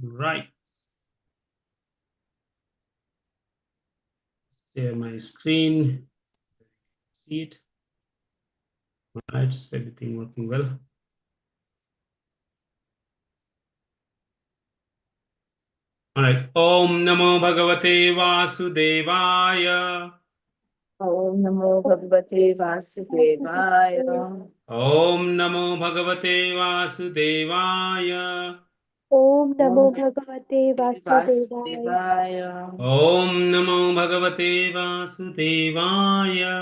Right. Share my screen. See it. All right. Is everything working well? All right. Om Namo Bhagavate Vasudevaya. Om Namo Bhagavate Vasudevaya. Om Namo Bhagavate Vasudevaya. Om Namo Om Bhagavate Vasudevaya. Vasudevaya. Om Namo Bhagavate Vasudevaya.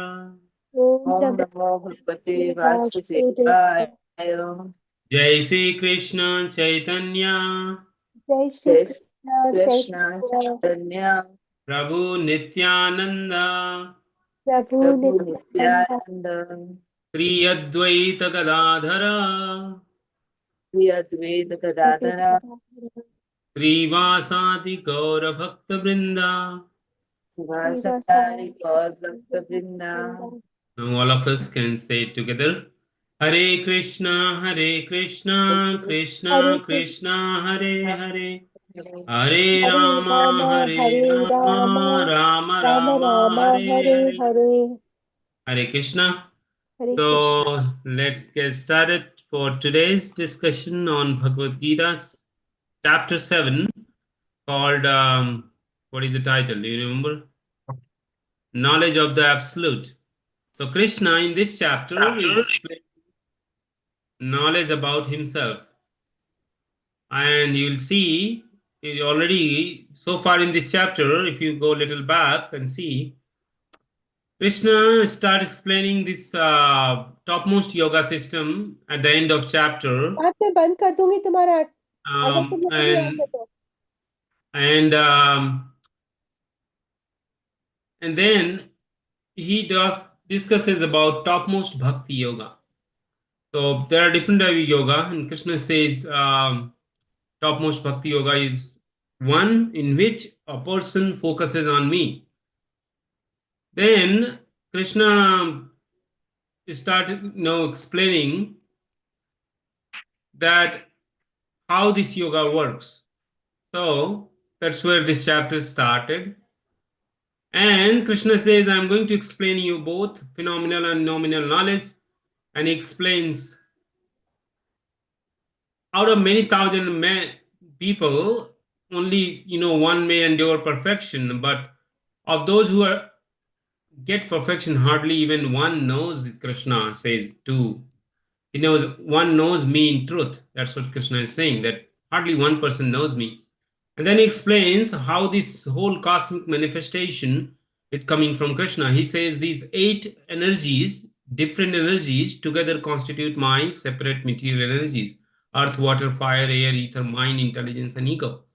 Om Om Namo Namo Bhagavate Vasudevaya. Vasudevaya. Jai Shri Krishna Chaitanya. Jai Shri Jai Krishna Krishna Chaitanya Chaitanya. Prabhu Nityananda. Prabhu Prabhu Nityananda Nityananda. Sri Advaita Gadadhara. Sri Advaita Gadadhara. Srivasadi Srivasadi Gaura Bhakta Vrinda. Sivasari Gaur Bhakta Vrinda. Now all of us can say it together. Hare Krishna, Hare Krishna Krishna Krishna, Hare Hare. Hare Hare Rama Hare Rama, Rama Rama Rama Rama, Rama Hare Hare Hare. Hare Hare Krishna. Hare Krishna. So let's get started for today's discussion on Bhagavad Gita, chapter 7, called, what is the title? Do you remember? Knowledge of the Absolute. So Krishna in this chapter is explaining knowledge about himself. And you'll see already so far in this chapter, if you go a little back and see, Krishna starts explaining this topmost yoga system at the end of chapter. आज मैं बंद कर दूंगी तुम्हारा अगर तुम यहाँ नहीं And आते तो and um, and then he discusses about topmost bhakti yoga. So there are different type of yoga, and Krishna says topmost bhakti yoga is one in which a person focuses on me. Then Krishna started explaining that how this yoga works. So that's where this chapter started. And Krishna says, I'm going to explain you both phenomenal and nominal knowledge. And he explains out of many thousand people, only one may endure perfection. But of those who get perfection, hardly even one knows. Krishna says too. He knows one knows me in truth. That's what Krishna is saying. That hardly one person knows me. And then he explains how this whole cosmic manifestation is coming from Krishna. He says these 8 energies, different energies, together constitute my separate material energies: earth, water, fire, air, ether, mind, intelligence, and ego.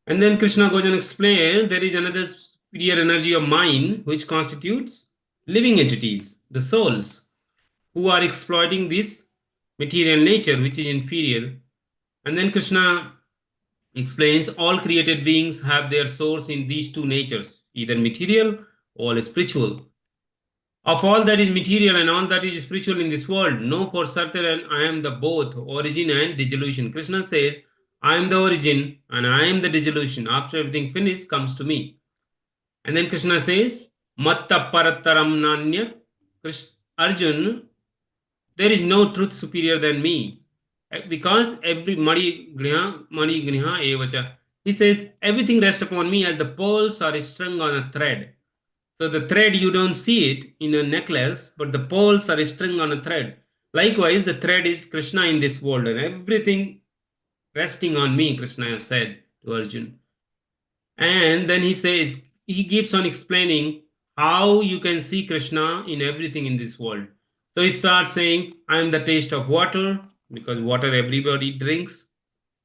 And then Krishna goes and explains there is another superior energy of mind which constitutes living entities, the souls, who are exploiting this material nature which is inferior. And then Krishna explains all created beings have their source in these two natures, either material or spiritual. Of all that is material and all that is spiritual in this world, know for certain I am the both origin and dissolution. Krishna says, I am the origin and I am the dissolution. After everything finished, comes to me. And then Krishna says, Matta Parataram Nanya. Arjun, there is no truth superior than me. Because every Mani Griha Evacha. He says, everything rests upon me as the pearls are strung on a thread. So the thread, you don't see it in a necklace, but the pearls are strung on a thread. Likewise, the thread is Krishna in this world, and everything resting on me, Krishna has said to Arjun. And then he says, he keeps on explaining how you can see Krishna in everything in this world. So he starts saying, I am the taste of water, because water everybody drinks.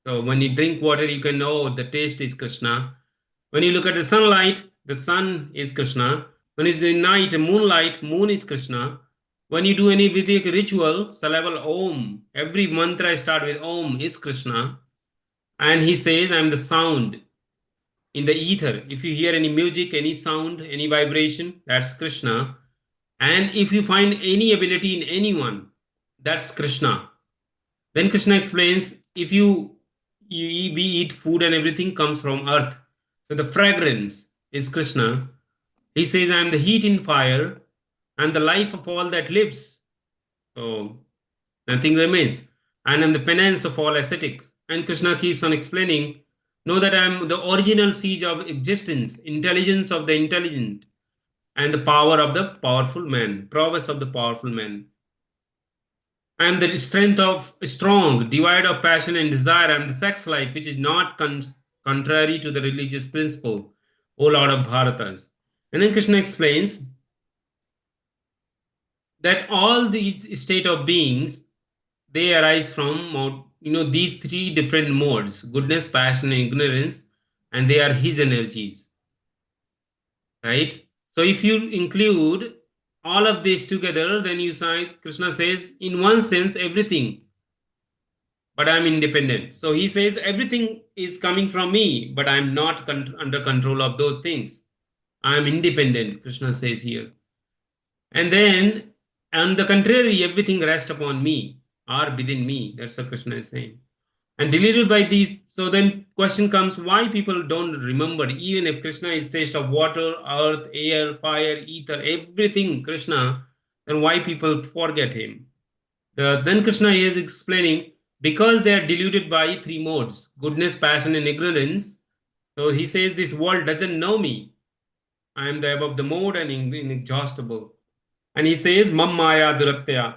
So when you drink water, you can know the taste is Krishna. When you look at the sunlight, the sun is Krishna. When it's the night, moonlight, moon is Krishna. When you do any Vedic ritual, syllable Om, every mantra start with Om is Krishna. And he says, I'm the sound in the ether. If you hear any music, any sound, any vibration, that's Krishna. And if you find any ability in anyone, that's Krishna. Then Krishna explains, if you we eat food and everything comes from earth. So the fragrance is Krishna. He says, I am the heat in fire and the life of all that lives. So nothing remains. And I am the penance of all ascetics. And Krishna keeps on explaining, know that I am the original siege of existence, intelligence of the intelligent, and the power of the powerful man, prowess of the powerful man. I am the strength of strong, devoid of passion and desire. I am the sex life, which is not contrary to the religious principle, O Lord of Bharatas. And then Krishna explains that all these state of beings, they arise from these three different modes: goodness, passion, and ignorance, and they are his energies, right? So if you include all of this together, then you find Krishna says, in one sense, everything, but I'm independent. So he says everything is coming from me, but I'm not under control of those things. I'm independent, Krishna says here. And then, on the contrary, everything rests upon me or within me. That's what Krishna is saying. And deleted by these, so then question comes, why people don't remember, even if Krishna is taste of water, earth, air, fire, ether, everything Krishna, then why people forget him? Then Krishna is explaining, because they are deluded by three modes: goodness, passion, and ignorance. So he says, this world doesn't know me. I am the above the mode and inexhaustible. And he says, Mam Maya Duratya.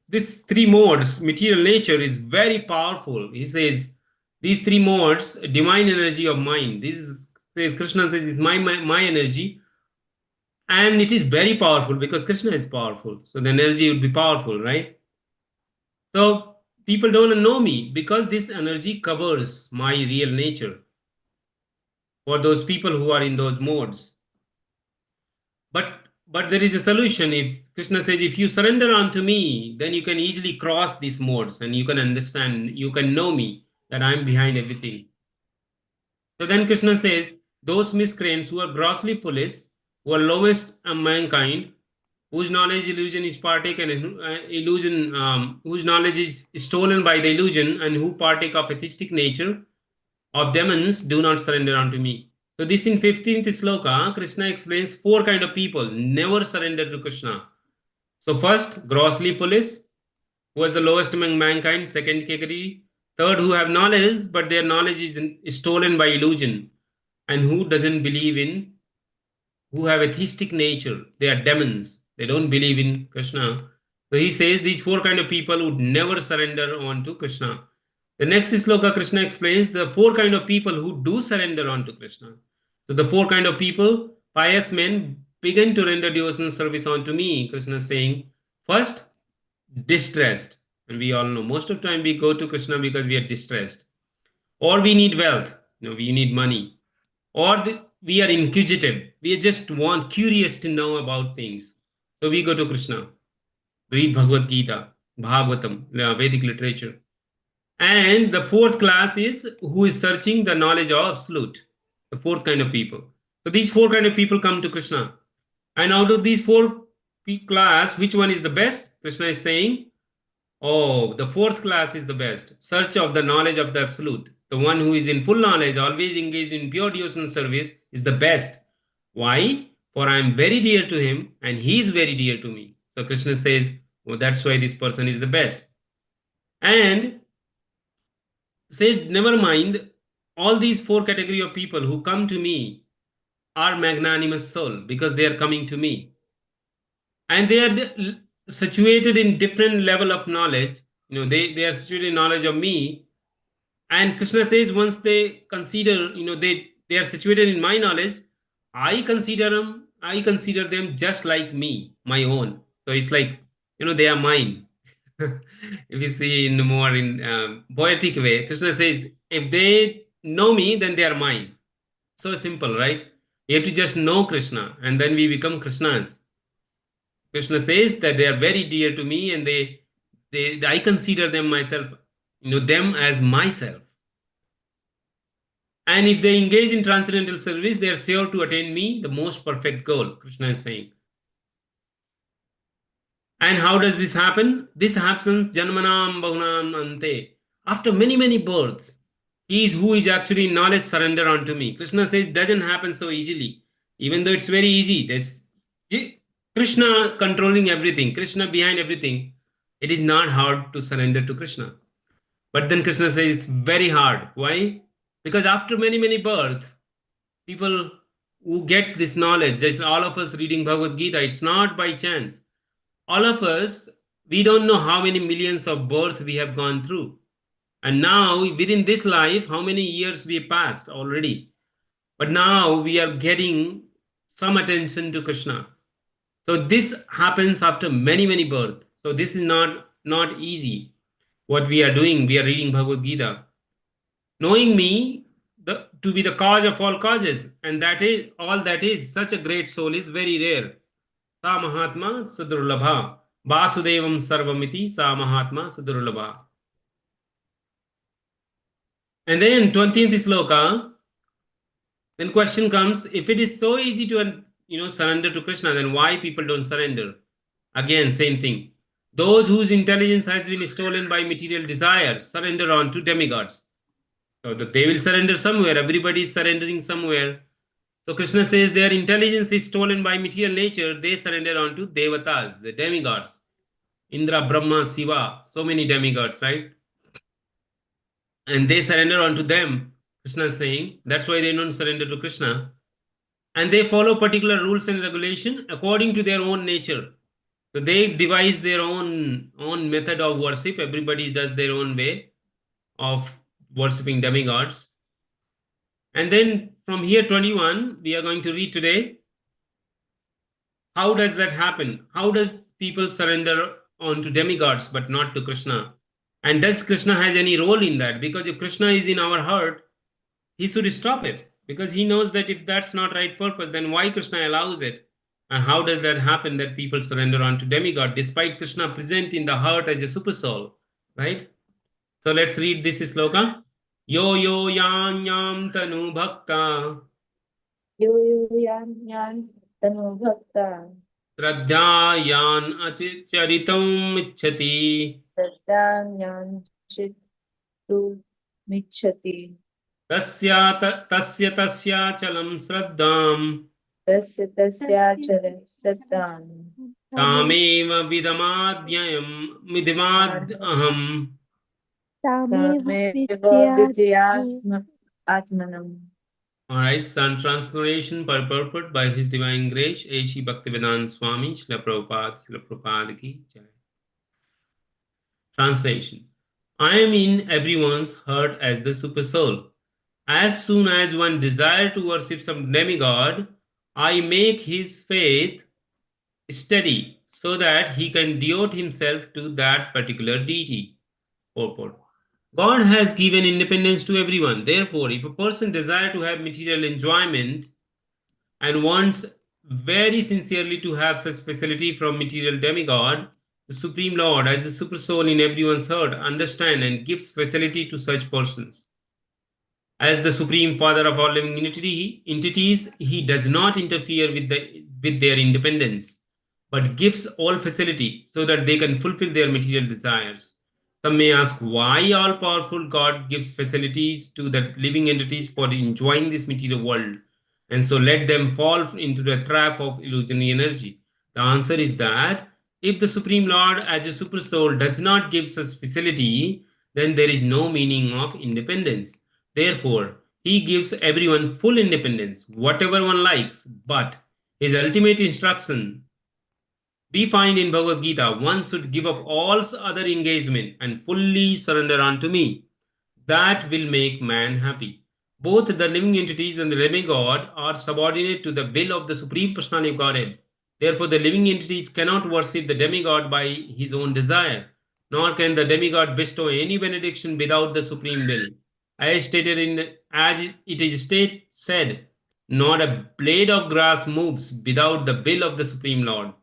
This three modes, material nature, is very powerful. He says, these three modes, divine energy of mind. This is, says Krishna says, is my energy, and it is very powerful because Krishna is powerful. So the energy would be powerful, right? So people don't know me because this energy covers my real nature for those people who are in those modes. But there is a solution. If Krishna says, if you surrender unto me, then you can easily cross these modes and you can understand, you can know me, that I'm behind everything. So then Krishna says, those miscreants who are grossly foolish, who are lowest among mankind, whose knowledge illusion is partaken, whose knowledge is stolen by the illusion, and who partake of atheistic nature of demons, do not surrender unto me. So this in 15th sloka, Krishna explains four kind of people never surrender to Krishna. So first, grossly foolish, who is the lowest among mankind, second category. Third, who have knowledge, but their knowledge is stolen by illusion, and who doesn't believe in, who have atheistic nature. They are demons. They don't believe in Krishna. So he says these four kind of people would never surrender on to Krishna. The next sloka, Krishna explains the four kind of people who do surrender on to Krishna. So the four kind of people, pious men, begin to render devotional service unto me. Krishna is saying, first, distressed. And we all know most of the time we go to Krishna because we are distressed. Or we need wealth. We need money. Or we are inquisitive. We just want curious to know about things. So we go to Krishna. Read Bhagavad Gita, Bhagavatam, Vedic literature. And the fourth class is who is searching the knowledge of absolute. The fourth kind of people. So these four kind of people come to Krishna. And out of these four class, which one is the best? Krishna is saying, oh, the fourth class is the best. Search of the knowledge of the absolute. The one who is in full knowledge, always engaged in pure devotional service, is the best. Why? For I am very dear to him and he is very dear to me. So Krishna says, oh, that's why this person is the best. And said, never mind, all these four category of people who come to me are magnanimous soul because they are coming to me. And they are situated in different level of knowledge. They are situated in knowledge of me. And Krishna says, once they consider, they are situated in my knowledge, I consider them just like me, my own. So it's like, they are mine. If you see in more in poetic way, Krishna says, if they know me, then they are mine. So simple, right? You have to just know Krishna, and then we become Krishnas. Krishna says that they are very dear to me, and I consider them myself, them as myself. And if they engage in transcendental service, they are sure to attain me, the most perfect goal, Krishna is saying. And how does this happen? This happens janmanam bahunam ante. After many, many births. He is who is actually knowledge surrender unto me. Krishna says it doesn't happen so easily. Even though it's very easy. There's Krishna controlling everything, Krishna behind everything. It is not hard to surrender to Krishna. But then Krishna says it's very hard. Why? Because after many, many births, people who get this knowledge, just all of us reading Bhagavad Gita, it's not by chance. All of us, we don't know how many millions of births we have gone through. And now, within this life, how many years we passed already. But now we are getting some attention to Krishna. So this happens after many, many births. So this is not easy. What we are doing, we are reading Bhagavad Gita. Knowing me to be the cause of all causes. And that is all that is. Such a great soul is very rare. Sa Mahatma Sudurlabha. Vasudevam Sarvamiti Sa Mahatma Sudurlabha. And then 20th sloka, then question comes, if it is so easy to surrender to Krishna, then why people don't surrender? Again, same thing. Those whose intelligence has been stolen by material desires surrender on to demigods. So that they will surrender somewhere. Everybody is surrendering somewhere. So Krishna says their intelligence is stolen by material nature. They surrender on to devatas, the demigods. Indra, Brahma, Shiva, so many demigods, right? And they surrender onto them. Krishna is saying that's why they don't surrender to Krishna. And they follow particular rules and regulation according to their own nature. So they devise their own method of worship. Everybody does their own way of worshipping demigods. And then from here 21, we are going to read today. How does that happen? How does people surrender onto demigods but not to Krishna? And does Krishna has any role in that? Because if Krishna is in our heart, he should stop it. Because he knows that if that's not right purpose, then why Krishna allows it? And how does that happen that people surrender onto demigod despite Krishna present in the heart as a super soul, right? So let's read this sloka. Yo yo yam tanu bhakta Yo yo yan tanu bhakta Shraddhayan acharitam ichchati Shraddhanyan chittu michhati tasya chalam shraddham tasya tasyachara shraddhan Tameva vidamadyayam midimad Tameva tameva vidyati. atmanam. All right, Sun translation purport by His Divine Grace, A.C. Bhaktivedanta Swami, Srila Prabhupada ki jai. Translation. I am in everyone's heart as the super soul. As soon as one desires to worship some demigod, I make his faith steady so that he can devote himself to that particular deity. Purport. God has given independence to everyone. Therefore, if a person desires to have material enjoyment and wants very sincerely to have such facility from material demigod, the Supreme Lord, as the super soul in everyone's heart, understand and gives facility to such persons. As the Supreme Father of all living entities, he does not interfere with their independence, but gives all facility so that they can fulfill their material desires. Some may ask why all-powerful God gives facilities to the living entities for enjoying this material world, and so let them fall into the trap of illusionary energy. The answer is that if the Supreme Lord as a super soul does not give such facility, then there is no meaning of independence. Therefore, he gives everyone full independence, whatever one likes, but his ultimate instruction we find in Bhagavad Gita, one should give up all other engagement and fully surrender unto me. That will make man happy. Both the living entities and the demigod are subordinate to the will of the Supreme Personality of Godhead. Therefore, the living entities cannot worship the demigod by his own desire, nor can the demigod bestow any benediction without the supreme will. As it is said, not a blade of grass moves without the will of the Supreme Lord.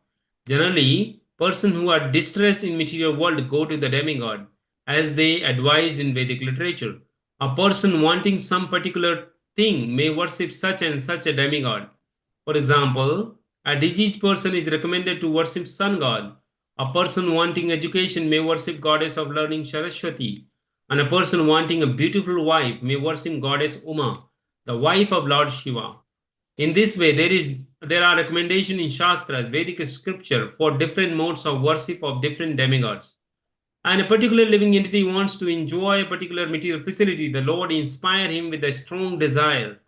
Generally, persons who are distressed in material world go to the demigod, as they advised in Vedic literature. A person wanting some particular thing may worship such and such a demigod. For example, a diseased person is recommended to worship sun god. A person wanting education may worship goddess of learning Saraswati. And a person wanting a beautiful wife may worship goddess Uma, the wife of Lord Shiva. In this way, there are recommendations in Shastras, Vedic scripture, for different modes of worship of different demigods. And a particular living entity wants to enjoy a particular material facility, the Lord inspire him with a strong desire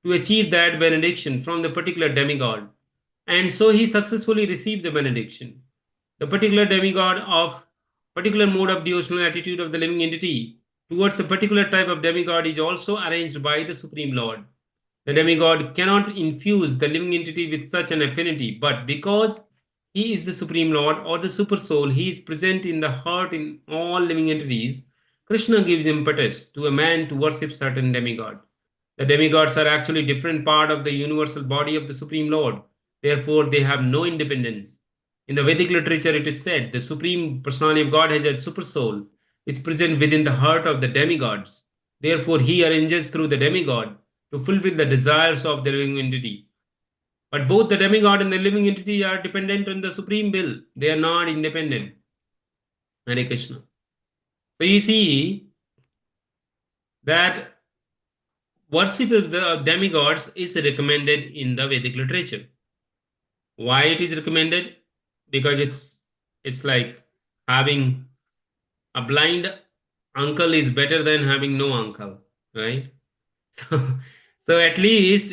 to achieve that benediction from the particular demigod. And so he successfully received the benediction. The particular demigod of particular mode of devotional attitude of the living entity towards a particular type of demigod is also arranged by the Supreme Lord. The demigod cannot infuse the living entity with such an affinity, but because he is the Supreme Lord or the Super Soul, he is present in the heart in all living entities. Krishna gives impetus to a man to worship certain demigod. The demigods are actually different part of the universal body of the Supreme Lord. Therefore, they have no independence. In the Vedic literature, it is said the Supreme Personality of God has a super soul. It's present within the heart of the demigods. Therefore, he arranges through the demigod to fulfill the desires of the living entity. But both the demigod and the living entity are dependent on the supreme will. They are not independent. Hare Krishna. So you see that worship of the demigods is recommended in the Vedic literature. Why it is recommended? Because it's like having a blind uncle is better than having no uncle, right? So, so at least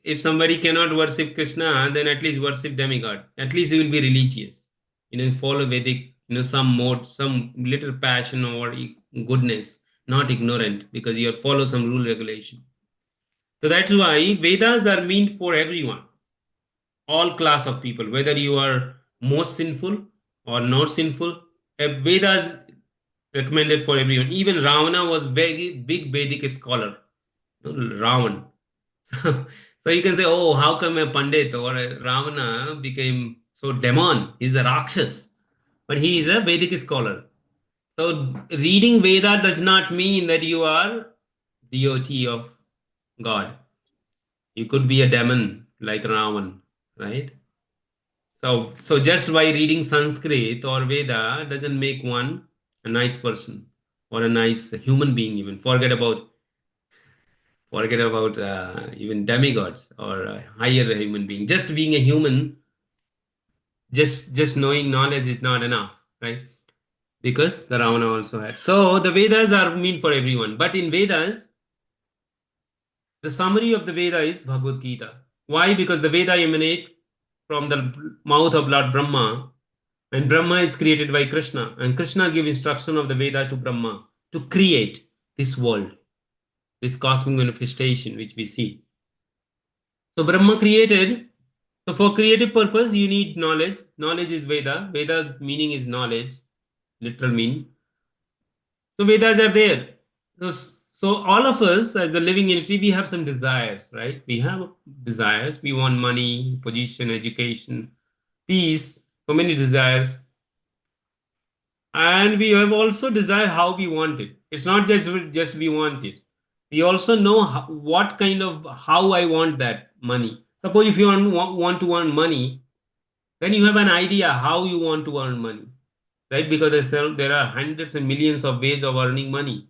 if somebody cannot worship Krishna, then at least worship demigod. At least you will be religious. Follow Vedic, some mode, some little passion or goodness, not ignorant, because you follow some rule regulation. So that's why Vedas are meant for everyone, all class of people, whether you are most sinful or not sinful. Vedas recommended for everyone. Even Ravana was very big Vedic scholar. Ravan. So you can say, oh, how come a Pandit or a Ravana became so demon? He's a Rakshas, but he is a Vedic scholar. So reading Veda does not mean that you are devotee of God. You could be a demon like Ravan, right? So just by reading Sanskrit or Veda doesn't make one a nice person or a nice human being. Even forget about even demigods or a higher human being. Just being a human, just knowing knowledge is not enough, right? Because the Ravana also had. So the Vedas are meant for everyone. But in Vedas, the summary of the Veda is Bhagavad Gita. Why? Because the Veda emanate from the mouth of Lord Brahma, and Brahma is created by Krishna, and Krishna gives instruction of the Veda to Brahma to create this world, this cosmic manifestation which we see. So Brahma created. So for creative purpose, you need knowledge. Knowledge is Veda. Veda meaning is knowledge, literal meaning. So Vedas are there. So all of us as a living entity, we have some desires, right? We have desires. We want money, position, education, peace, so many desires. And we have also desire how we want it. It's not just we want it. We also know what kind of how I want that money. Suppose if you want to earn money, then you have an idea how you want to earn money, right? Because there are hundreds and millions of ways of earning money.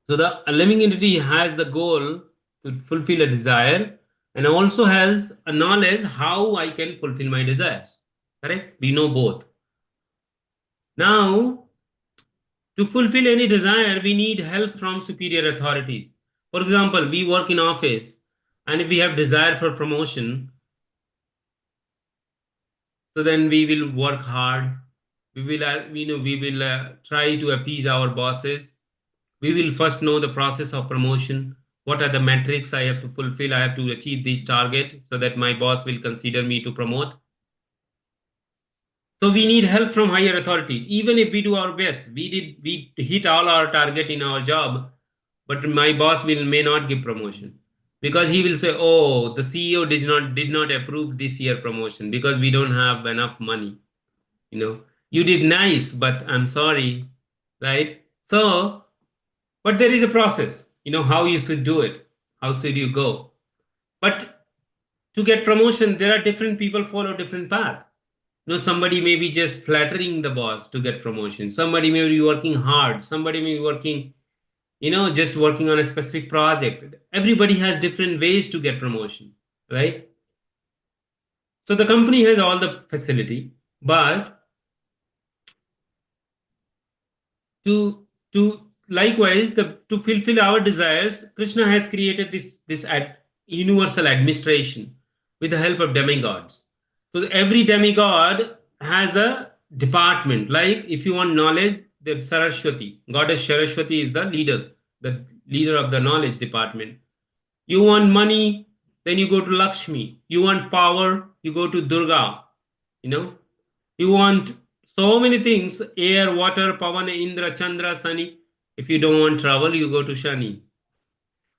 So the living entity has the goal to fulfill a desire and also has a knowledge how I can fulfill my desires. Correct? We know both. Now, to fulfill any desire, we need help from superior authorities. For example, we work in office, and if we have desire for promotion, so then we will work hard. We will try to appease our bosses. We will first know the process of promotion. What are the metrics I have to fulfill? I have to achieve this target so that my boss will consider me to promote. So we need help from higher authority. Even if we do our best, we hit all our target in our job, but my boss may not give promotion because he will say, "Oh, the CEO did not approve this year promotion because we don't have enough money." You did nice, but I'm sorry, right? So, but there is a process. How you should do it. How should you go? But to get promotion, there are different people follow different path. No, somebody may be just flattering the boss to get promotion. Somebody may be working hard. Somebody may be working, just working on a specific project. Everybody has different ways to get promotion, right? So the company has all the facility, but to likewise to fulfill our desires, Krishna has created this universal administration with the help of demigods. So every demigod has a department. Like if you want knowledge, the Saraswati, goddess Saraswati is the leader of the knowledge department. You want money, then you go to Lakshmi. You want power, you go to Durga. You know, you want so many things: air, water, Pavana, Indra, Chandra, Sani. If you don't want travel, you go to Shani,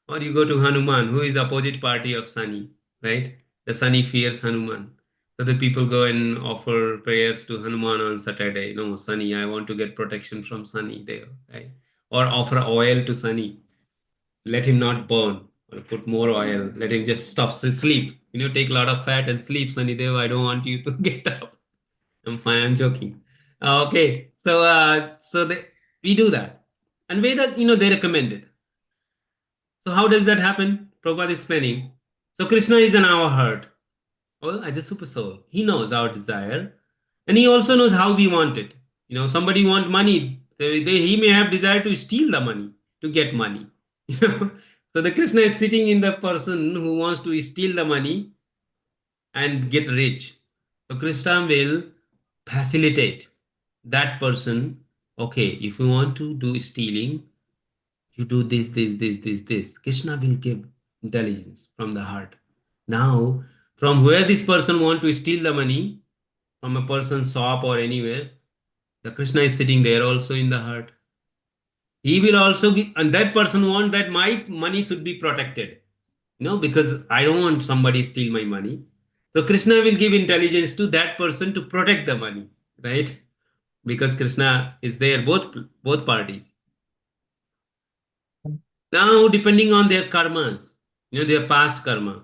or you go to Hanuman, who is opposite party of Sani, right? The Sani fears Hanuman. So the people go and offer prayers to Hanuman on Saturday. No, Sani, I want to get protection from Sani there, right? Or offer oil to Sani. Let him not burn, or put more oil. Let him just stop sleep. Take a lot of fat and sleep, Sunny Dev. I don't want you to get up. I'm fine. I'm joking. Okay. We do that. And Vedas, they recommend it. So how does that happen? Prabhupada explaining. So Krishna is in our heart. Well, as a super soul, he knows our desire, and he also knows how we want it. Somebody want money. He may have desire to steal the money to get money. You know, so the Krishna is sitting in the person who wants to steal the money and get rich. So Krishna will facilitate that person. Okay, if you want to do stealing, you do this. Krishna will give intelligence from the heart. Now, from where this person want to steal the money, from a person's shop or anywhere, the Krishna is sitting there also in the heart. He will also give, and that person want that my money should be protected. Because I don't want somebody steal my money. So Krishna will give intelligence to that person to protect the money, right? Because Krishna is there, both parties. Now, depending on their karmas, their past karma.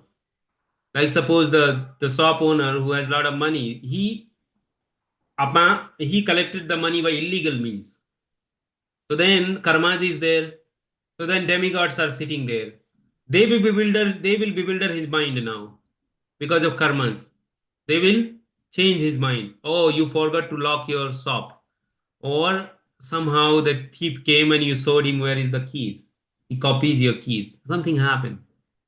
Like suppose the shop owner who has a lot of money, he collected the money by illegal means. So then karmas is there. So then demigods are sitting there. They will bewilder his mind now because of karmas. They will change his mind. Oh, you forgot to lock your shop. Or somehow the thief came and you showed him where is the keys. He copies your keys. Something happened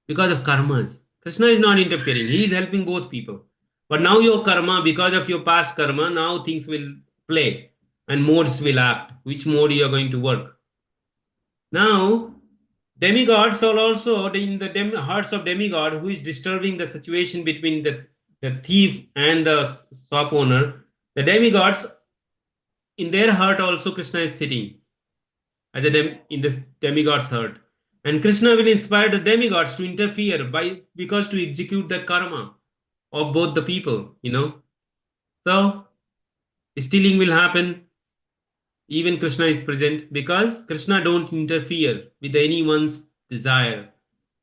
because of karmas. Krishna is not interfering. He is helping both people. But now your karma, because of your past karma, now things will play and modes will act. Which mode you are going to work? Now, demigods are also in the hearts of demigod who is disturbing the situation between the thief and the shop owner. The demigods, in their heart also Krishna is sitting as in this demigod's heart. And Krishna will inspire the demigods to interfere because to execute the karma of both the people. So stealing will happen, even Krishna is present, because Krishna don't interfere with anyone's desire.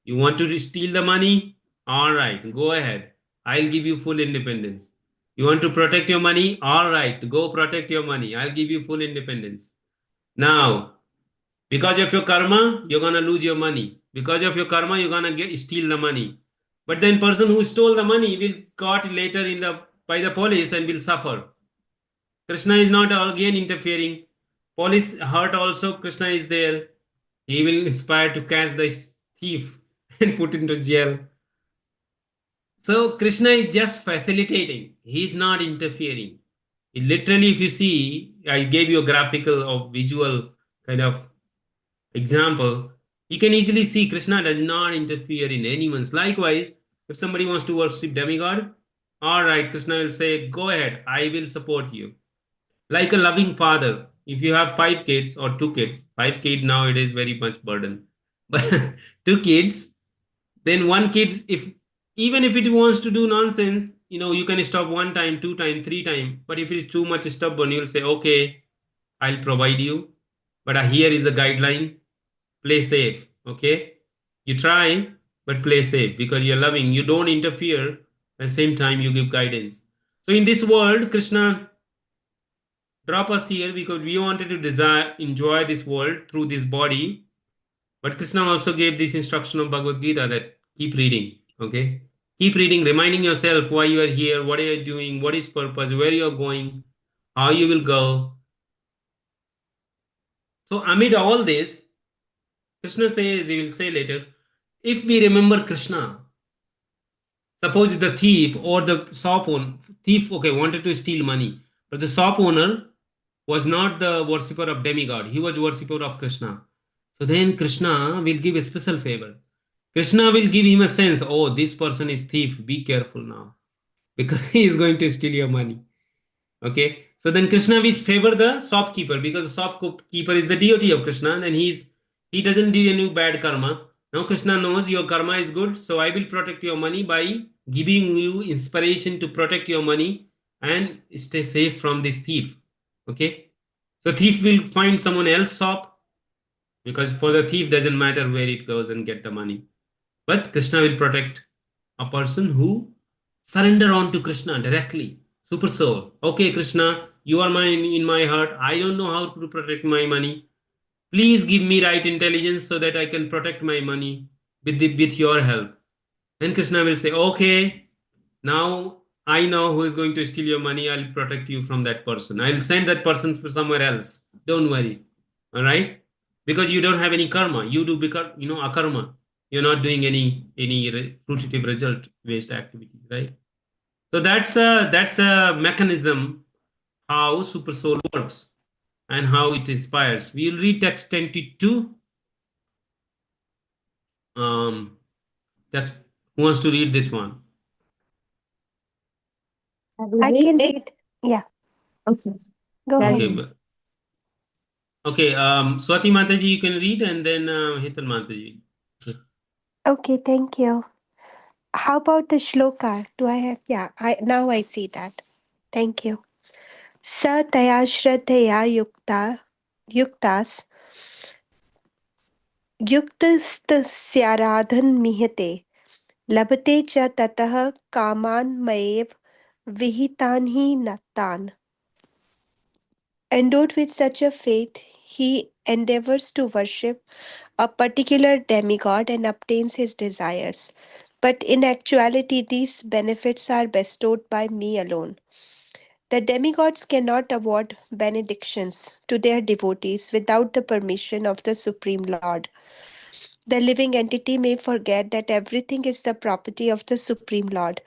You want to steal the money? All right, go ahead. I'll give you full independence. You want to protect your money? All right, go protect your money. I'll give you full independence. Now, because of your karma, you're gonna lose your money. Because of your karma, you're gonna steal the money. But then person who stole the money will caught later by the police and will suffer. Krishna is not again interfering. Police hurt also, Krishna is there. He will inspire to catch the thief and put into jail. So Krishna is just facilitating. He is not interfering. Literally, if you see, I gave you a graphical or visual kind of example. You can easily see Krishna does not interfere in anyone's. Likewise, if somebody wants to worship demigod, all right, Krishna will say, go ahead, I will support you. Like a loving father, if you have 5 kids or 2 kids, 5 kids now it is very much burden. But 2 kids, then one kid, if even if it wants to do nonsense, you can stop 1 time, 2 time, 3 time. But if it is too much stubborn, you'll say, okay, I'll provide you. But here is the guideline: play safe. Okay, you try, but play safe because you're loving. You don't interfere. At the same time, you give guidance. So in this world, Krishna drop us here because we wanted to desire, enjoy this world through this body. But Krishna also gave this instruction of Bhagavad Gita that keep reading. Okay, keep reading, reminding yourself why you are here, what are you doing, what is purpose, where you are going, how you will go. So amid all this, Krishna says, he will say later, if we remember Krishna, suppose the thief or the shop owner, thief, okay, wanted to steal money, but the shop owner was not the worshipper of demigod, he was worshipper of Krishna. So then Krishna will give a special favor. Krishna will give him a sense, oh, this person is thief, be careful now, because he is going to steal your money. Okay, so then Krishna will favor the shopkeeper because the shopkeeper is the deity of Krishna, and then he doesn't do any bad karma. Now Krishna knows your karma is good, so I will protect your money by giving you inspiration to protect your money and stay safe from this thief. Okay, so thief will find someone else shop because for the thief doesn't matter where it goes and get the money, but Krishna will protect a person who surrender on to Krishna directly. Super soul. Okay, Krishna, you are mine in my heart. I don't know how to protect my money. Please give me right intelligence so that I can protect my money with your help. Then Krishna will say, okay, now I know who is going to steal your money. I'll protect you from that person. I'll send that person for somewhere else. Don't worry. All right? Because you don't have any karma. You do become, akarma. You're not doing any fruitive result based activity, right? So that's a mechanism how super soul works and how it inspires. We'll read text 22. Um, text, who wants to read this one? I will I read can it. read. Yeah, Okay. go Can ahead. Okay, you? okay. Swati Mataji, you can read, and then Hital Mataji. Okay, thank you. How about the shloka? Do I have? Yeah, I now I see that. Thank you. Sa taya shraddhaya yuktas युक्तस्याराधन मिहते लभते च ततः कामान्मयेव विहितान् हि नक्तान्. Endowed with such a faith, he endeavors to worship a particular demigod and obtains his desires. But in actuality, these benefits are bestowed by me alone. The demigods cannot award benedictions to their devotees without the permission of the Supreme Lord. The living entity may forget that everything is the property of the Supreme Lord,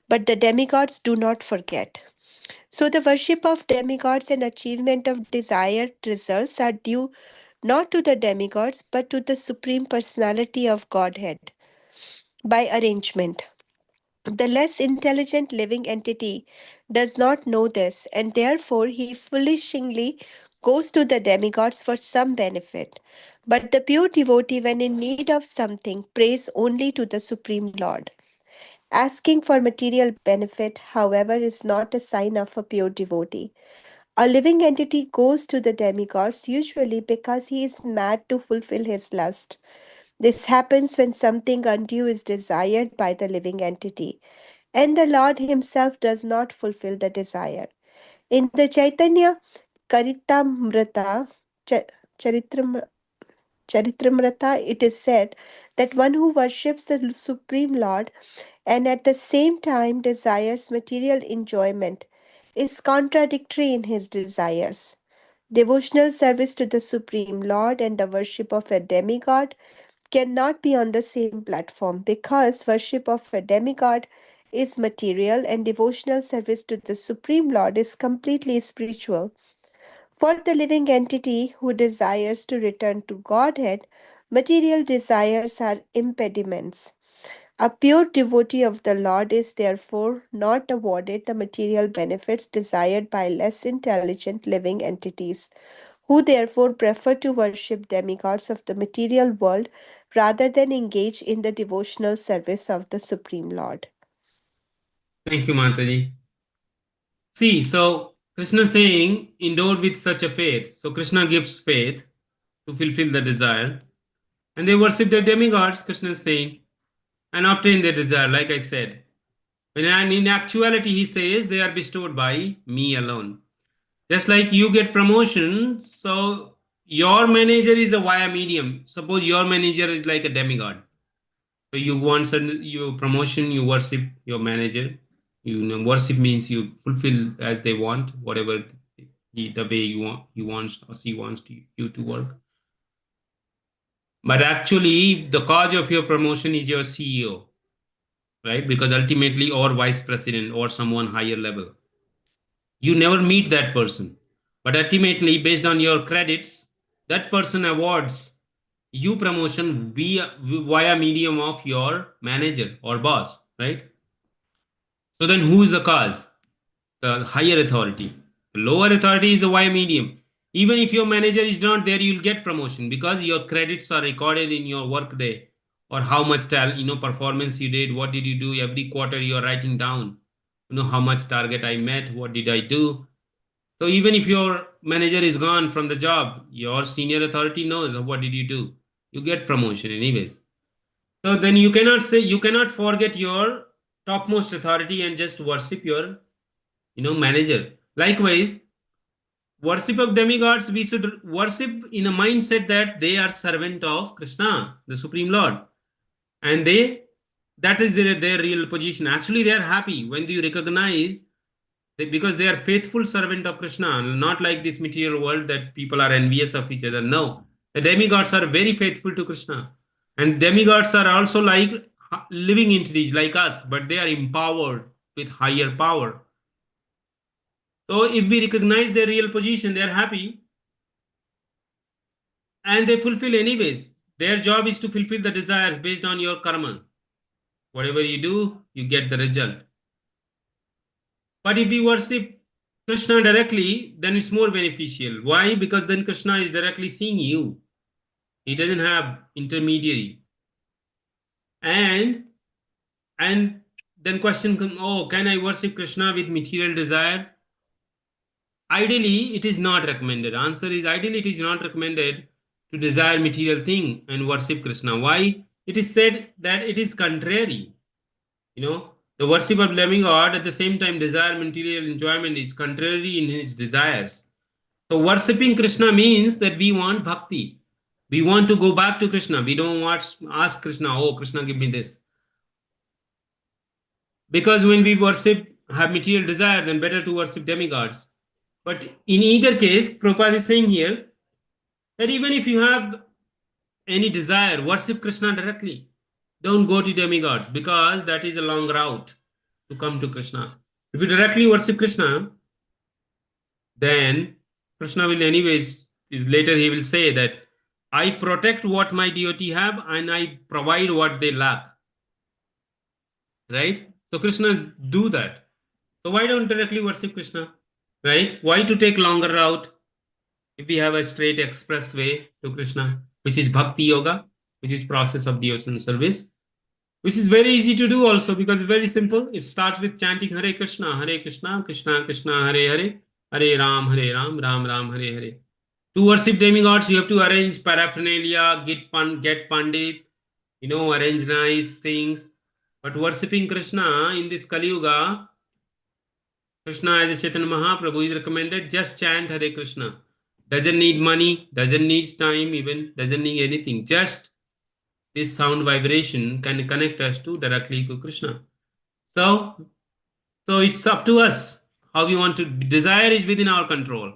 but the demigods do not forget. So, the worship of demigods and achievement of desired results are due not to the demigods but to the Supreme Personality of Godhead by arrangement. The less intelligent living entity does not know this, and therefore he foolishly goes to the demigods for some benefit. But the pure devotee, when in need of something, prays only to the Supreme Lord. Asking for material benefit, however, is not a sign of a pure devotee. A living entity goes to the demigods usually because he is mad to fulfill his lust. This happens when something undue is desired by the living entity, and the Lord Himself does not fulfill the desire. In the Chaitanya Karitamrita, Cha- Charitram, Charitramrita, it is said that one who worships the Supreme Lord and at the same time desires material enjoyment is contradictory in his desires. Devotional service to the Supreme Lord and the worship of a demigod cannot be on the same platform because worship of a demigod is material and devotional service to the Supreme Lord is completely spiritual. For the living entity who desires to return to Godhead, material desires are impediments. A pure devotee of the Lord is therefore not awarded the material benefits desired by less intelligent living entities, who therefore prefer to worship demigods of the material world rather than engage in the devotional service of the Supreme Lord. Thank you, Mataji. See, so Krishna saying, endowed with such a faith. So Krishna gives faith to fulfill the desire. And they worship the demigods, Krishna is saying, and obtain their desire, like I said. And in actuality, he says they are bestowed by me alone. Just like you get promotion, so your manager is a via medium. Suppose your manager is like a demigod. So you want your promotion, you worship your manager. You know, worship means you fulfill as they want, whatever the way you want or she wants you to work. But actually, the cause of your promotion is your CEO, right? Because ultimately, or vice president or someone higher level, you never meet that person. But ultimately, based on your credits, that person awards you promotion via medium of your manager or boss, right? So then who is the cause? The higher authority. The lower authority is the via medium. Even if your manager is not there, you'll get promotion because your credits are recorded in your work day, or how much performance you did, what did you do every quarter. You are writing down, how much target I met, what did I do. So even if your manager is gone from the job, your senior authority knows what did you do. You get promotion anyways. So then you cannot forget your topmost authority and just worship your manager. Likewise, worship of demigods, we should worship in a mindset that they are servant of Krishna, the Supreme Lord, and that is their real position. Actually, they are happy when you recognize because they are faithful servant of Krishna, not like this material world that people are envious of each other. No, the demigods are very faithful to Krishna, and demigods are also like living entities like us, but they are empowered with higher power. So if we recognize their real position, they are happy and they fulfill anyways. Their job is to fulfill the desires based on your karma. Whatever you do, you get the result. But if we worship Krishna directly, then it's more beneficial. Why? Because then Krishna is directly seeing you. He doesn't have intermediary. And and then question comes, oh, can I worship Krishna with material desire? Ideally, it is not recommended. Answer is ideally it is not recommended to desire material thing and worship Krishna. Why? It is said that it is contrary. The worship of living God at the same time desire material enjoyment is contrary in his desires. So worshipping Krishna means that we want bhakti. We want to go back to Krishna. We don't want ask Krishna, oh Krishna, give me this. Because when we worship, have material desire, then better to worship demigods. But in either case, Prabhupada is saying here that even if you have any desire, worship Krishna directly. Don't go to demigods because that is a long route to come to Krishna. If you directly worship Krishna, then Krishna will anyways, later he will say that I protect what my devotee have and I provide what they lack. Right? So Krishna do that. So why don't directly worship Krishna? Right? Why to take longer route if we have a straight express way to Krishna, which is bhakti yoga, which is process of devotion service, which is very easy to do also because it's very simple. It starts with chanting Hare Krishna, Krishna Krishna, Hare Ram, Ram Ram, Hare Hare. To worship demigods, you have to arrange paraphernalia, get pandit, arrange nice things. But worshipping Krishna in this Kali Yuga, Krishna as a Chaitanya Mahaprabhu is recommended just chant Hare Krishna. Doesn't need money, doesn't need time, even doesn't need anything. Just this sound vibration can connect us to directly to Krishna. So, so it's up to us how we want to. Desire is within our control.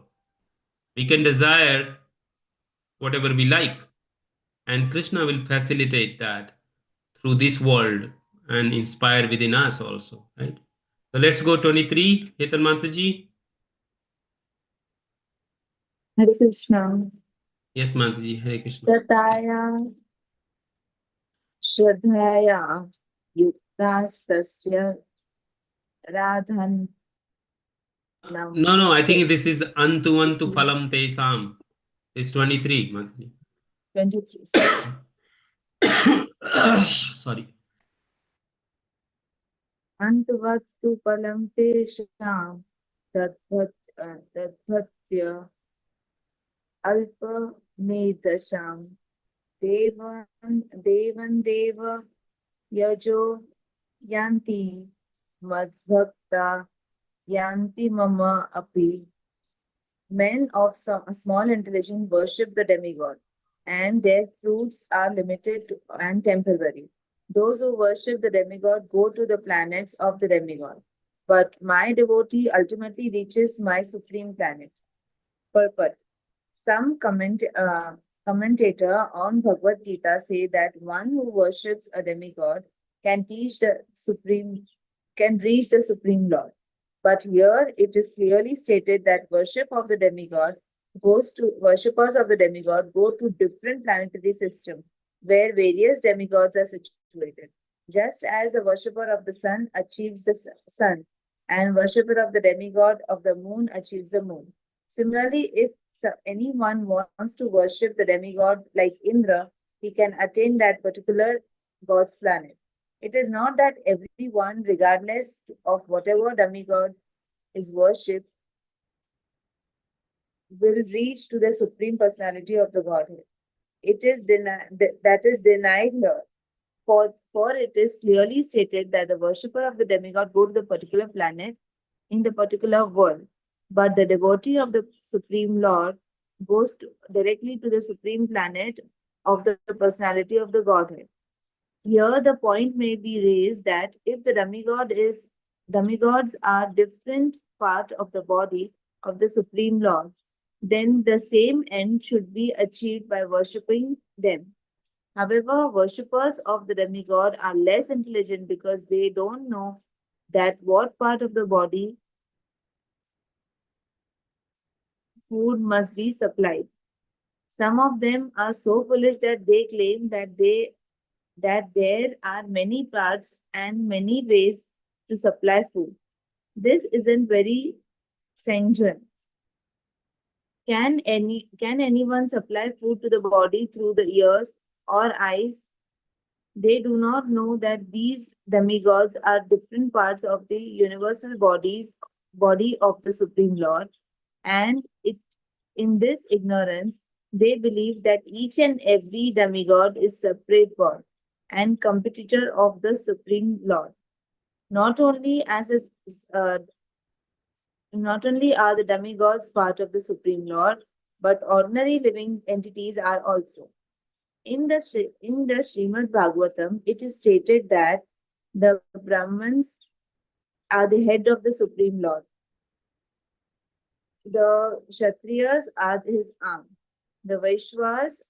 We can desire whatever we like, and Krishna will facilitate that through this world and inspire within us also, right? So let's go 23, Hetan Mataji. Hare Krishna. Yes, Mataji, Hare Krishna. Tataya Shraddhaya Yuktastasya Radhanam. No, I think this is Antu Phalam Tesam. It's 23, Mataji. 23. Sorry. Antavattu palam tesham tadvatya alpa medasham devan deva yajo yanti madbhakta yanti mama api. Men of some small intelligence worship the demigod, and their fruits are limited and temporary. Those who worship the demigod go to the planets of the demigod. But my devotee ultimately reaches my supreme planet. Purport. Some commentator on Bhagavad Gita say that one who worships a demigod can teach the supreme can reach the supreme Lord. But here it is clearly stated that worshippers of the demigod go to different planetary systems where various demigods are situated. Just as the worshipper of the sun achieves the sun, and worshipper of the demigod of the moon achieves the moon. Similarly, if anyone wants to worship the demigod like Indra, he can attain that particular god's planet. It is not that everyone, regardless of whatever demigod is worshipped, will reach to the supreme personality of the Godhead. It is that is denied here. For it is clearly stated that the worshipper of the demigod go to the particular planet in the particular world, but the devotee of the Supreme Lord directly to the supreme planet of the personality of the Godhead. Here, the point may be raised that if the demigods are different part of the body of the Supreme Lord, then the same end should be achieved by worshipping them. However, worshippers of the demigod are less intelligent because they don't know that what part of the body food must be supplied. Some of them are so foolish that they claim that there are many parts and many ways to supply food. This isn't very sanguine. Can anyone supply food to the body through the ears or eyes? They do not know that these demigods are different parts of the universal body of the Supreme Lord, and in this ignorance they believe that each and every demigod is separate God and competitor of the Supreme Lord. Not only as a, not only are the demigods part of the Supreme Lord, but ordinary living entities are also. In the Srimad Bhagavatam, it is stated that the Brahmins are the head of the Supreme Lord. The Kshatriyas are his arm. The Vaishyas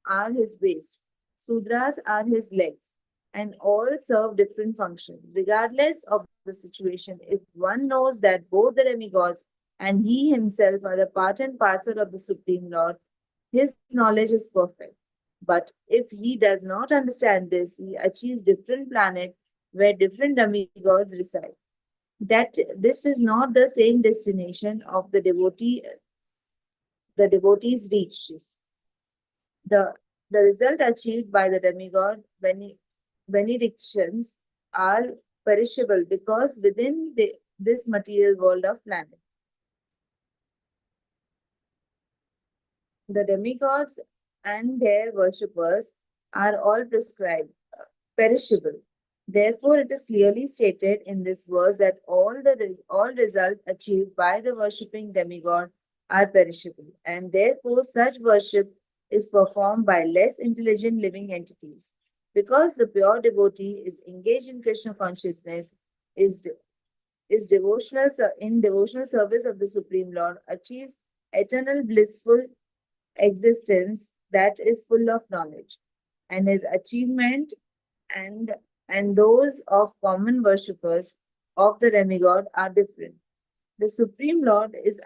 are his waist. Sudras are his legs. And all serve different functions. Regardless of the situation, if one knows that both the demigods and he himself are the part and parcel of the Supreme Lord, his knowledge is perfect. But if he does not understand this, he achieves different planet where different demigods reside. That this is not the same destination of the devotees reaches. The the result achieved by the demigod benedictions are perishable because within this material world of planet, the demigods and their worshippers are all prescribed, perishable. Therefore, it is clearly stated in this verse that all results achieved by the worshipping demigod are perishable, and therefore such worship is performed by less intelligent living entities. Because the pure devotee is engaged in Krishna consciousness, is is devotional service of the Supreme Lord, achieves eternal blissful existence that is full of knowledge, and his achievement and and those of common worshippers of the demigod are different. The Supreme Lord is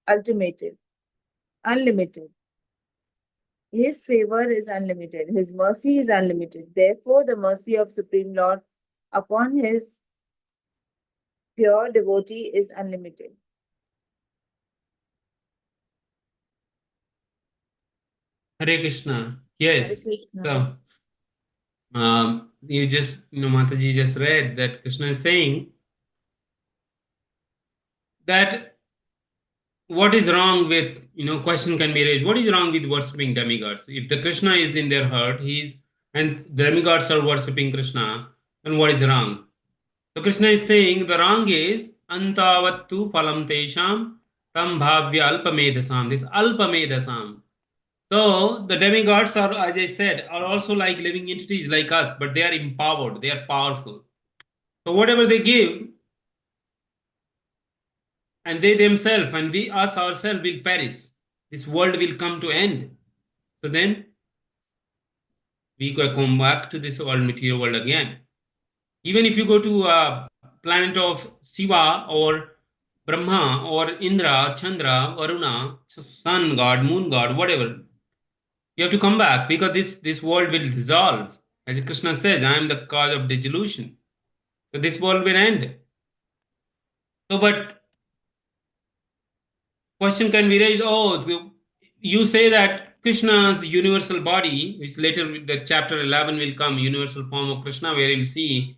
ultimated, unlimited. His favor is unlimited. His mercy is unlimited. Therefore, the mercy of Supreme Lord upon his pure devotee is unlimited. Hare Krishna. Hare Yes. Krishna. So, you just, Mataji just read that Krishna is saying that what is wrong with, question can be raised. What is wrong with worshipping demigods? If the Krishna is in their heart, and the demigods are worshipping Krishna, then what is wrong? So Krishna is saying the wrong is antavattu phalam tesham tam bhavya alpamedasam. This alpamedasam. So the demigods are, as I said, are also like living entities like us, but they are empowered, they are powerful. So whatever they give, and they themselves and we us ourselves will perish. This world will come to end. So then we come back to this world, material world again. Even if you go to a planet of Shiva or Brahma or Indra, Chandra, Varuna, sun god, moon god, whatever, you have to come back because this world will dissolve. As Krishna says, I am the cause of dissolution. So this world will end. So, but question can be raised, oh, you say that Krishna's universal body, which later the chapter 11 will come, universal form of Krishna, where you'll see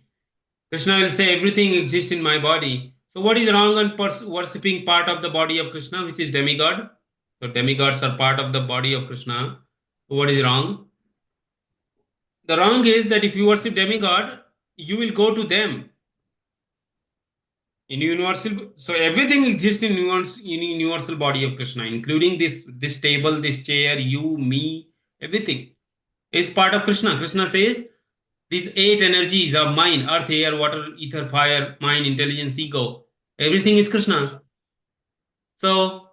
Krishna will say everything exists in my body. So what is wrong on worshipping part of the body of Krishna, which is demigod? So demigods are part of the body of Krishna. So what is wrong? The wrong is that if you worship demigod, you will go to them in universal. So everything exists in universal body of Krishna, including this table, this chair, you, me, everything is part of Krishna. Krishna says these eight energies are mine: earth, air, water, ether, fire, mind, intelligence, ego. Everything is Krishna. So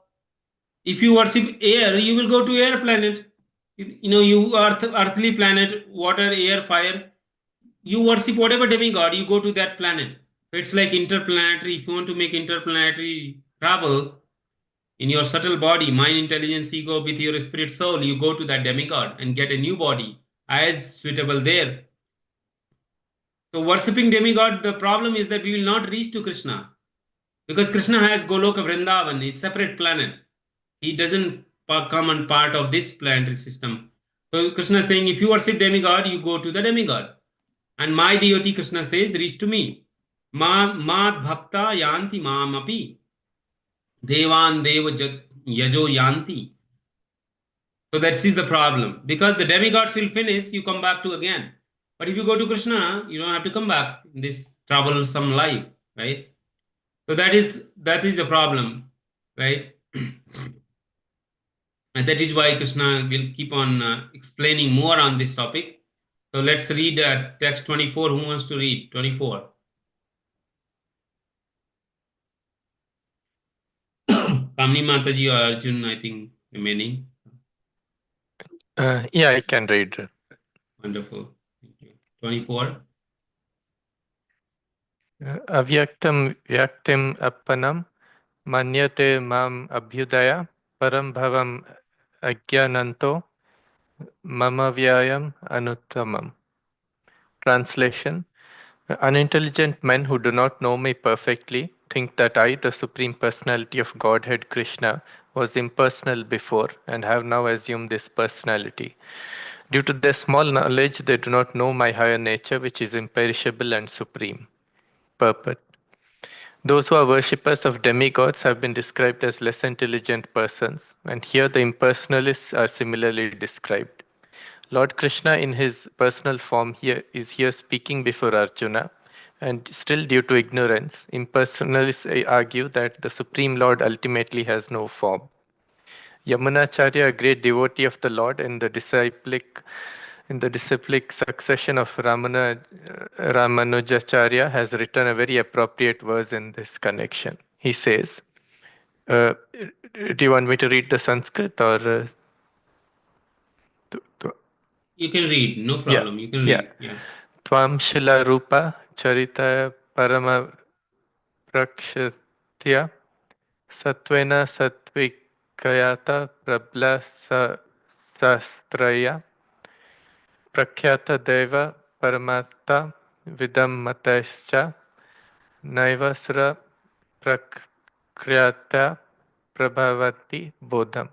if you worship air, you will go to air planet. You earthly planet, water, air, fire. You worship whatever demigod, you go to that planet. So it's like interplanetary. If you want to make interplanetary travel in your subtle body, mind, intelligence, ego, with your spirit soul, you go to that demigod and get a new body as suitable there. So worshipping demigod, the problem is that we will not reach to Krishna because Krishna has Goloka Vrindavan, a separate planet. He doesn't come and part of this planetary system. So Krishna is saying, if you worship demigod, you go to the demigod. And my deity, Krishna says, reach to me. Mad bhakta yanti mamapi. Devan deva yajo yanti. So that's the problem. Because the demigods will finish, you come back to again. But if you go to Krishna, you don't have to come back in this troublesome life, right? So that is the problem, right? And that is why Krishna will keep on explaining more on this topic. So let's read text 24. Who wants to read 24? Kamini Mataji or Arjun, I think, remaining. Yeah, I can read. Wonderful. Thank you. 24. Avyaktam vyaktim appanam manyate mam abhyudaya param bhavam ajnananto mama vyayam anuttamam. Translation: unintelligent men who do not know me perfectly think that I, the Supreme Personality of Godhead Krishna, was impersonal before and have now assumed this personality. Due to their small knowledge, they do not know my higher nature, which is imperishable and supreme. Purport: those who are worshippers of demigods have been described as less intelligent persons, and here the impersonalists are similarly described. Lord Krishna, in his personal form, here speaking before Arjuna, and still due to ignorance, impersonalists argue that the Supreme Lord ultimately has no form. Yamunacharya, a great devotee of the Lord in the disciplic succession of Ramanujacharya, has written a very appropriate verse in this connection. He says, do you want me to read the Sanskrit or? You can read, no Yeah, problem. You can yeah. read. Yeah. Tvam Shila Rupa Charita Parama Prakshatya Satvena Satvikayata Prabla Sastraya Prakhyata Deva Paramata Vidam Matascha Naivasra Prakryata Prabhavati Bodham.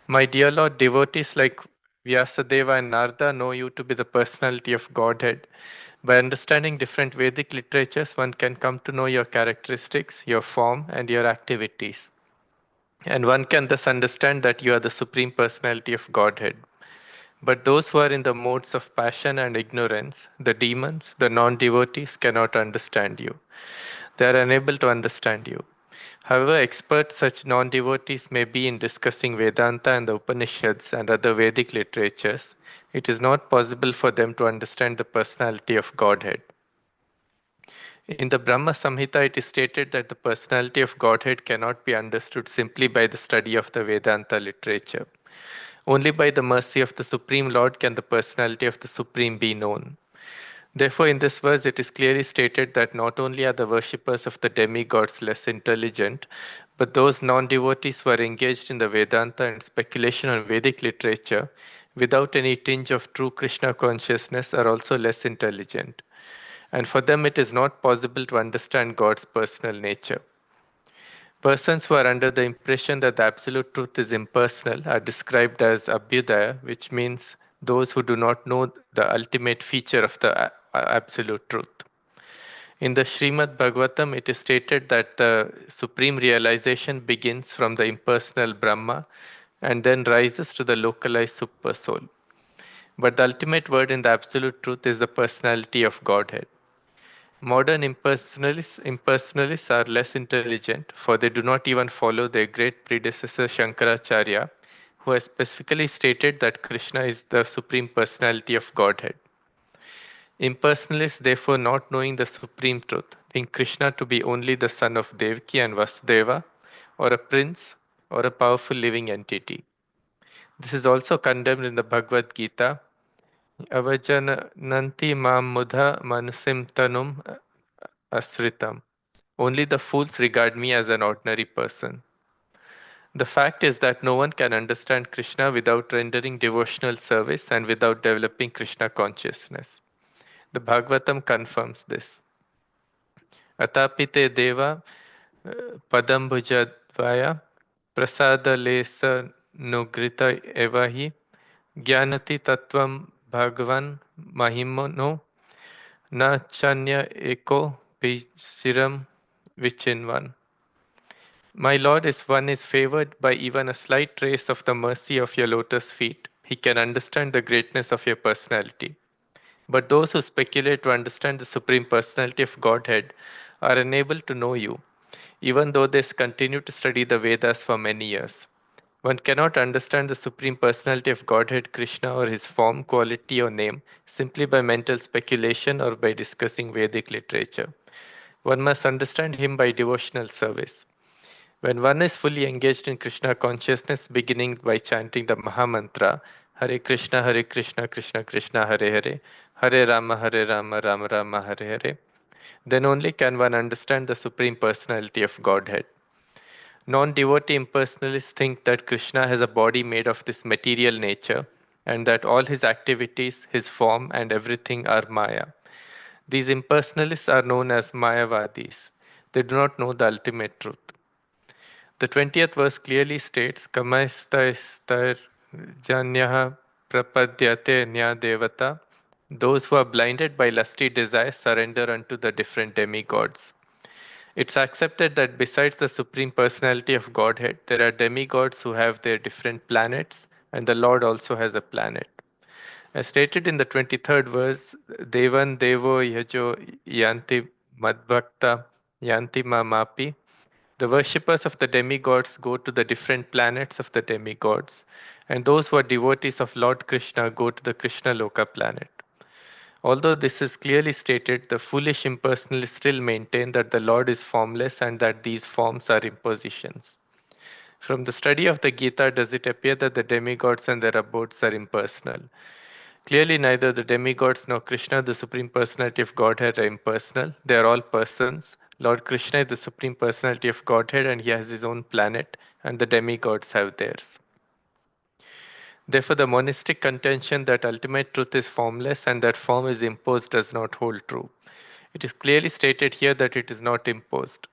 My dear Lord, devotees like Vyasadeva and Narada know you to be the personality of Godhead. By understanding different Vedic literatures, one can come to know your characteristics, your form, and your activities. And one can thus understand that you are the Supreme Personality of Godhead. But those who are in the modes of passion and ignorance, the demons, the non devotees, cannot understand you. They are unable to understand you. However expert such non devotees may be in discussing Vedanta and the Upanishads and other Vedic literatures, it is not possible for them to understand the personality of Godhead. In the Brahma Samhita, it is stated that the personality of Godhead cannot be understood simply by the study of the Vedanta literature. Only by the mercy of the Supreme Lord can the personality of the Supreme be known. Therefore, in this verse, it is clearly stated that not only are the worshippers of the demigods less intelligent, but those non devotees who are engaged in the Vedanta and speculation on Vedic literature without any tinge of true Krishna consciousness are also less intelligent. And for them, it is not possible to understand God's personal nature. Persons who are under the impression that the absolute truth is impersonal are described as abhyudaya, which means those who do not know the ultimate feature of the absolute truth. In the Srimad Bhagavatam, it is stated that the supreme realization begins from the impersonal Brahma and then rises to the localized super soul. But the ultimate word in the absolute truth is the personality of Godhead. Modern impersonalists are less intelligent, for they do not even follow their great predecessor Shankaracharya, who has specifically stated that Krishna is the supreme personality of Godhead. Impersonalists, therefore, not knowing the supreme truth, think Krishna to be only the son of Devaki and Vasudeva, or a prince, or a powerful living entity. This is also condemned in the Bhagavad Gita. Avajananti mam mudha manusim tanum asritam. Only the fools regard me as an ordinary person. The fact is that no one can understand Krishna without rendering devotional service and without developing Krishna consciousness. The Bhagavatam confirms this. Atapite deva padambujadvaya prasadalesa nugrita evahi jnanati tattvam bhagavan mahimono na chanya eko siram vichinvan. My Lord, if one is favored by even a slight trace of the mercy of your lotus feet, he can understand the greatness of your personality. But those who speculate to understand the Supreme Personality of Godhead are unable to know you, even though they continue to study the Vedas for many years. One cannot understand the Supreme Personality of Godhead Krishna or his form, quality, or name simply by mental speculation or by discussing Vedic literature. One must understand him by devotional service. When one is fully engaged in Krishna consciousness, beginning by chanting the Maha Mantra, Hare Krishna, Krishna Krishna, Hare Hare, Hare Rama, Rama Rama, Hare Hare, then only can one understand the Supreme Personality of Godhead. Non-devotee impersonalists think that Krishna has a body made of this material nature and that all his activities, his form, and everything are Maya. These impersonalists are known as Mayavadis. They do not know the ultimate truth. The 20th verse clearly states, Kamaistar janyaha prapadyate nya devata. Those who are blinded by lusty desires surrender unto the different demigods. It's accepted that besides the Supreme Personality of Godhead, there are demigods who have their different planets, and the Lord also has a planet. As stated in the 23rd verse, Devan Devo Yajo Yanti Madbhakta Yanti Mamapi. The worshippers of the demigods go to the different planets of the demigods, and those who are devotees of Lord Krishna go to the Krishna Loka planet. Although this is clearly stated, the foolish impersonalists still maintain that the Lord is formless and that these forms are impositions. From the study of the Gita, does it appear that the demigods and their abodes are impersonal? Clearly, neither the demigods nor Krishna, the Supreme Personality of Godhead, are impersonal. They are all persons. Lord Krishna is the Supreme Personality of Godhead and he has his own planet, and the demigods have theirs. Therefore, the monistic contention that ultimate truth is formless and that form is imposed does not hold true. It is clearly stated here that it is not imposed.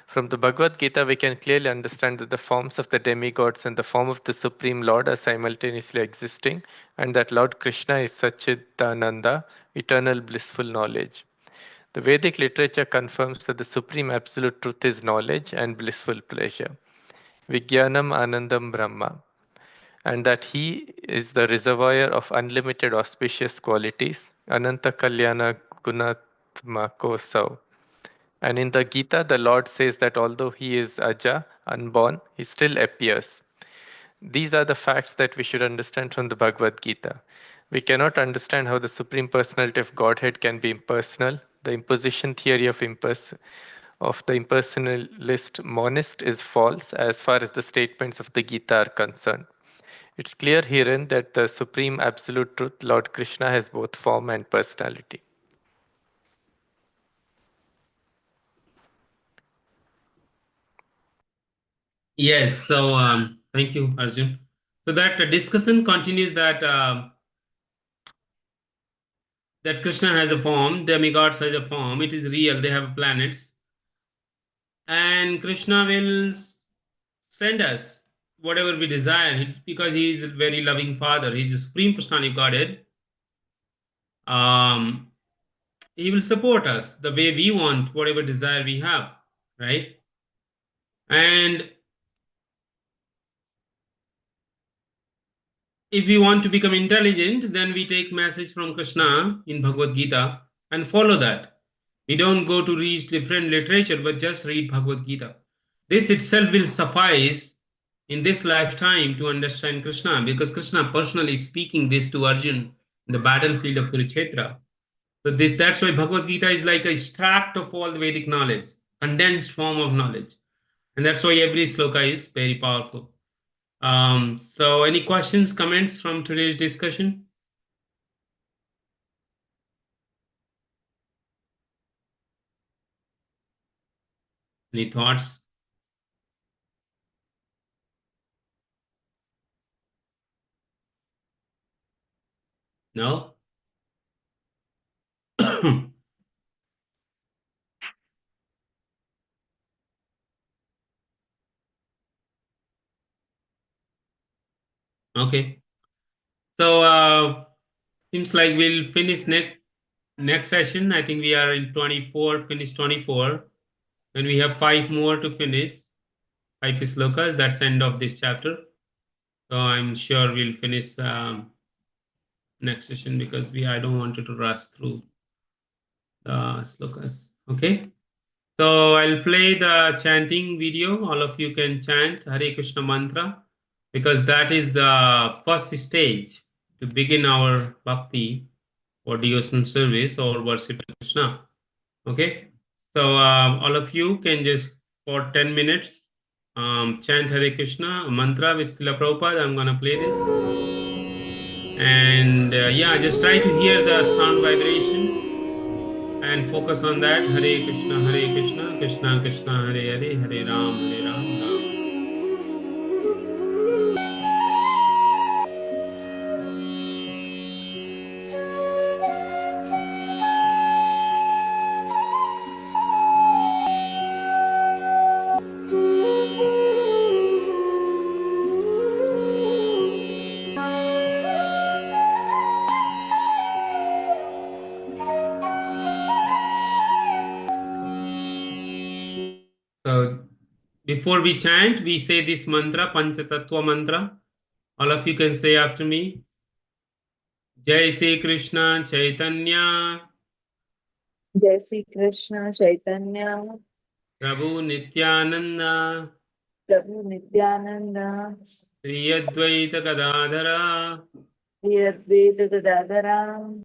From the Bhagavad Gita, we can clearly understand that the forms of the demigods and the form of the Supreme Lord are simultaneously existing, and that Lord Krishna is Satchidananda, eternal blissful knowledge. The Vedic literature confirms that the Supreme Absolute Truth is knowledge and blissful pleasure. Vijnanam Anandam Brahma. and that he is the reservoir of unlimited auspicious qualities, Ananta Kalyana Gunatmakosau. And in the Gita, the Lord says that although he is Aja, unborn, he still appears. These are the facts that we should understand from the Bhagavad Gita. We cannot understand how the Supreme Personality of Godhead can be impersonal. The imposition theory of the impersonalist monist is false as far as the statements of the Gita are concerned. It's clear herein that the Supreme Absolute Truth, Lord Krishna, has both form and personality. Yes, so thank you, Arjun. So that discussion continues that Krishna has a form, demigods has a form, it is real, they have planets, and Krishna will send us whatever we desire because he is a very loving father. He is the supreme personality of Godhead. Um, he will support us the way we want, whatever desire we have, right? And if we want to become intelligent, then we take message from Krishna in Bhagavad Gita and follow that. We don't go to read different literature, but just read Bhagavad Gita. This itself will suffice in this lifetime to understand Krishna, because Krishna personally is speaking this to Arjun in the battlefield of Kurukshetra. So that's why Bhagavad Gita is like a extract of all the Vedic knowledge, condensed form of knowledge. And that's why every sloka is very powerful. So any questions, comments from today's discussion? Any thoughts? No? Okay. So seems like we'll finish next session. I think we are in 24, finish 24. And we have 5 more to finish. 5 slokas. That's end of this chapter. So I'm sure we'll finish next session because I don't want to rush through the slokas. Okay. So I'll play the chanting video. All of you can chant Hare Krishna mantra because that is the first stage to begin our bhakti or devotional service or worship to Krishna. Okay. So all of you can just for 10 minutes chant Hare Krishna mantra with Srila Prabhupada. I'm going to play this. And yeah, just try to hear the sound vibration and focus on that. Hare Krishna, Krishna Krishna, Hare Hare, Hare Ram, Ram. So before we chant, we say this mantra, Panchatattva mantra. All of you can say after me. Jai Sri Krishna Chaitanya, Jai Sri Krishna Chaitanya, Prabhu Nityananda, Prabhu Nityananda, Sri Advaita Gadadhara, Sri Advaita Gadadhara,